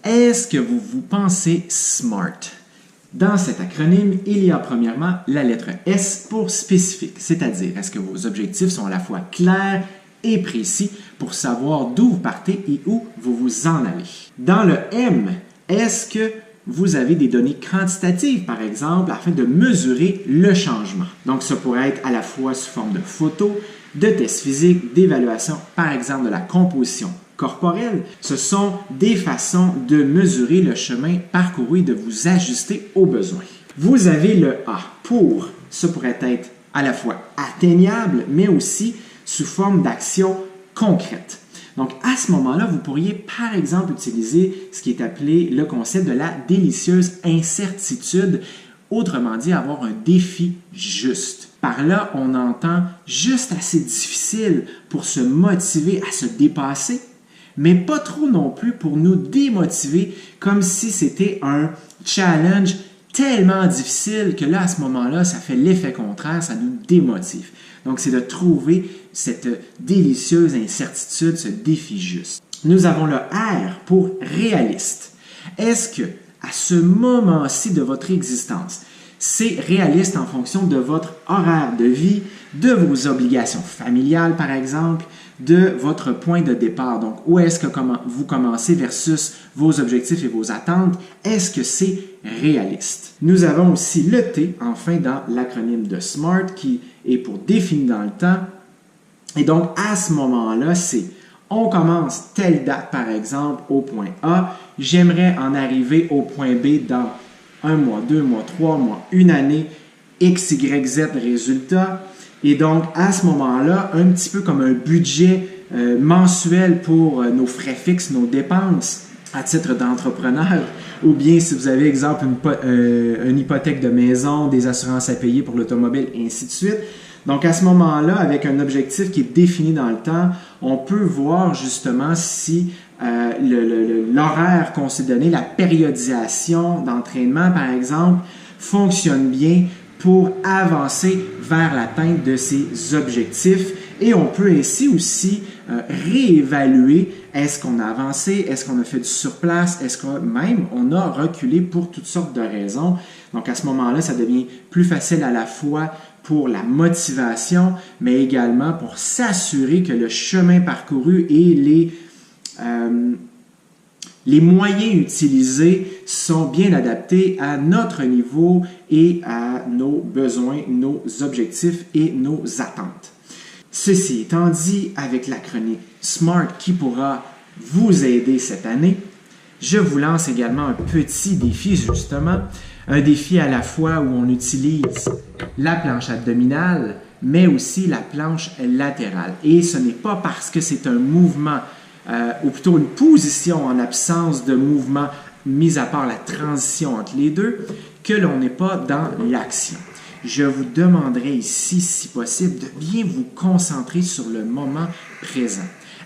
Est-ce que vous pensez SMART? Dans cet acronyme, il y a premièrement la lettre S pour spécifique, c'est-à-dire est-ce que vos objectifs sont à la fois clairs et précis pour savoir d'où vous partez et où vous vous en allez. Dans le M, est-ce que vous avez des données quantitatives, par exemple, afin de mesurer le changement? Donc, ça pourrait être à la fois sous forme de photos, de tests physiques, d'évaluation, par exemple, de la composition corporelle. Ce sont des façons de mesurer le chemin parcouru et de vous ajuster aux besoins. Vous avez le A pour, ça pourrait être à la fois atteignable, mais aussi sous forme d'action concrète. Donc, à ce moment-là, vous pourriez, par exemple, utiliser ce qui est appelé le concept de la délicieuse incertitude, autrement dit, avoir un défi juste. Par là, on entend juste assez difficile pour se motiver à se dépasser, mais pas trop non plus pour nous démotiver, comme si c'était un challenge tellement difficile que là, à ce moment-là, ça fait l'effet contraire, ça nous démotive. Donc, c'est de trouver cette délicieuse incertitude, ce défi juste. Nous avons le R pour réaliste. Est-ce que, à ce moment-ci de votre existence, c'est réaliste en fonction de votre horaire de vie, de vos obligations familiales, par exemple, de votre point de départ. Donc, où est-ce que vous commencez versus vos objectifs et vos attentes? Est-ce que c'est réaliste? Nous avons aussi le T, enfin, dans l'acronyme de SMART, qui est pour défini dans le temps. Et donc, à ce moment-là, c'est on commence telle date, par exemple, au point A. J'aimerais en arriver au point B dans 1 mois, 2 mois, 3 mois, une année, X, Y, Z résultat. Et donc, à ce moment-là, un petit peu comme un budget mensuel pour nos frais fixes, nos dépenses à titre d'entrepreneur, ou bien si vous avez, exemple, une hypothèque de maison, des assurances à payer pour l'automobile, et ainsi de suite. Donc, à ce moment-là, avec un objectif qui est défini dans le temps, on peut voir justement si l'horaire qu'on s'est donné, la périodisation d'entraînement, par exemple, fonctionne bien pour avancer vers l'atteinte de ces objectifs. Et on peut ainsi aussi réévaluer, est-ce qu'on a avancé, est-ce qu'on a fait du surplace, est-ce qu'on même on a reculé pour toutes sortes de raisons. Donc à ce moment-là, ça devient plus facile à la fois pour la motivation, mais également pour s'assurer que le chemin parcouru et les moyens utilisés sont bien adaptés à notre niveau et à nos besoins, nos objectifs et nos attentes. Ceci étant dit, avec l'acronyme SMART qui pourra vous aider cette année, je vous lance également un petit défi justement, un défi à la fois où on utilise la planche abdominale, mais aussi la planche latérale. Et ce n'est pas parce que c'est un mouvement ou plutôt une position en absence de mouvement, mis à part la transition entre les deux, que l'on n'est pas dans l'action. Je vous demanderai ici, si possible, de bien vous concentrer sur le moment présent.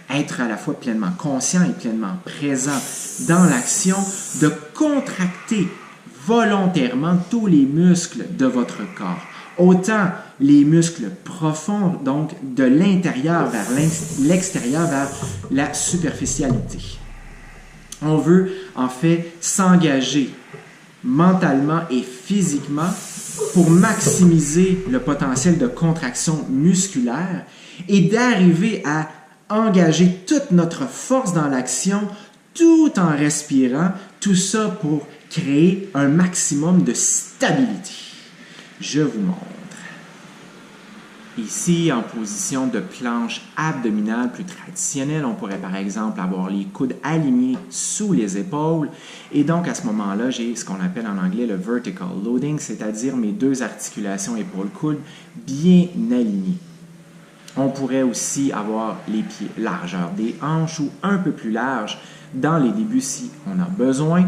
Être à la fois pleinement conscient et pleinement présent dans l'action, de contracter volontairement tous les muscles de votre corps. Autant les muscles profonds, donc de l'intérieur vers l'extérieur, vers la superficialité. On veut en fait s'engager mentalement et physiquement pour maximiser le potentiel de contraction musculaire et d'arriver à engager toute notre force dans l'action tout en respirant, tout ça pour créer un maximum de stabilité. Je vous montre. Ici, en position de planche abdominale plus traditionnelle, on pourrait par exemple avoir les coudes alignés sous les épaules. Et donc, à ce moment-là, j'ai ce qu'on appelle en anglais le vertical loading, c'est-à-dire mes deux articulations épaules-coudes bien alignées. On pourrait aussi avoir les pieds largeur des hanches ou un peu plus large dans les débuts si on a besoin.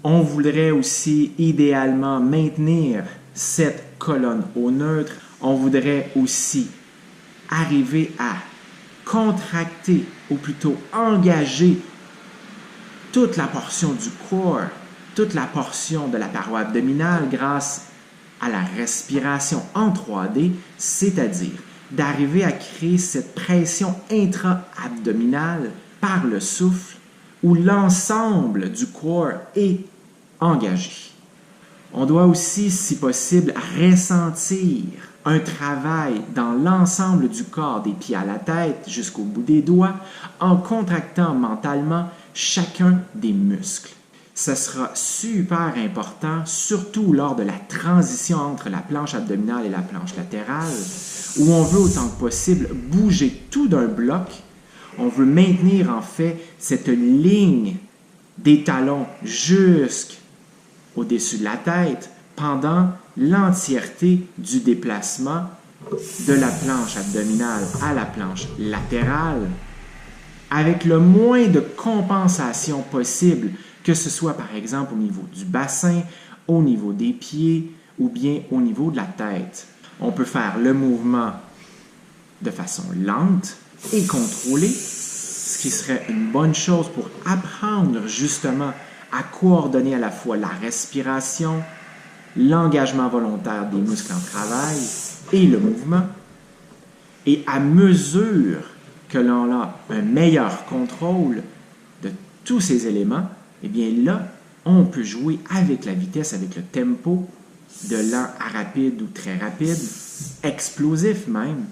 On voudrait aussi idéalement maintenir cette colonne au neutre. On voudrait aussi arriver à contracter, ou plutôt engager toute la portion du corps, toute la portion de la paroi abdominale grâce à la respiration en 3D, c'est-à-dire d'arriver à créer cette pression intra-abdominale par le souffle où l'ensemble du corps est engagé. On doit aussi, si possible, ressentir un travail dans l'ensemble du corps, des pieds à la tête jusqu'au bout des doigts, en contractant mentalement chacun des muscles. Ce sera super important, surtout lors de la transition entre la planche abdominale et la planche latérale, où on veut autant que possible bouger tout d'un bloc. On veut maintenir en fait cette ligne des talons jusqu'au-dessus de la tête pendant l'entièreté du déplacement de la planche abdominale à la planche latérale, avec le moins de compensation possible, que ce soit par exemple au niveau du bassin, au niveau des pieds ou bien au niveau de la tête. On peut faire le mouvement de façon lente et contrôlée, ce qui serait une bonne chose pour apprendre justement à coordonner à la fois la respiration, l'engagement volontaire des muscles en travail et le mouvement. Et à mesure que l'on a un meilleur contrôle de tous ces éléments, eh bien là, on peut jouer avec la vitesse, avec le tempo, de lent à rapide ou très rapide, explosif même.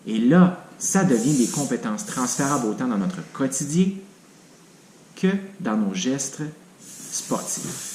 Et là, ça devient des compétences transférables autant dans notre quotidien que dans nos gestes sportifs.